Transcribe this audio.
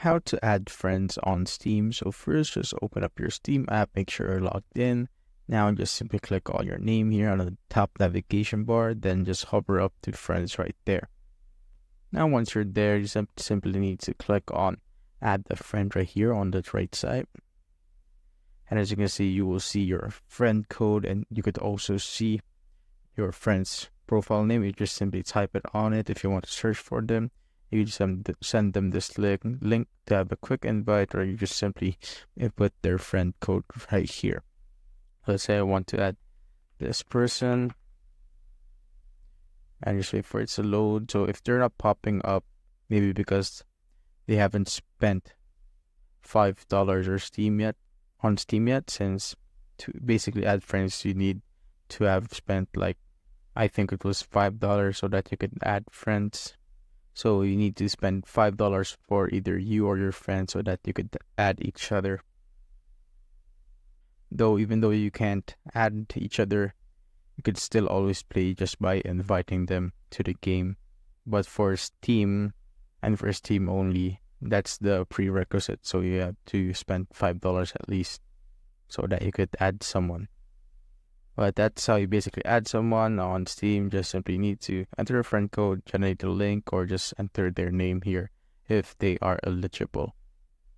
how to add friends on Steam. So first, just open up your Steam app, make sure you're logged in. Now just simply click on your name here on the top navigation bar, then just hover up to friends right there. Now once you're there, you simply need to click on add a friend right here on the right side. And as you can see, you will see your friend code, and you could also see your friend's profile name. You just simply type it on it. If you want to search for them, you just send them this link to have a quick invite, or you just simply input their friend code right here. Let's say I want to add this person, and just wait for it to load. So if they're not popping up, maybe because they haven't spent $5 or Steam yet on Steam yet, since to basically add friends you need to have spent, like, I think it was $5 so that you could add friends. So you need to spend $5 for either you or your friend so that you could add each other. Though even though you can't add each other, you could still always play just by inviting them to the game. But for Steam, and for Steam only, that's the prerequisite. So you have to spend $5 at least so that you could add someone. But that's how you basically add someone on Steam. Just simply need to enter a friend code, generate a link, or just enter their name here if they are eligible.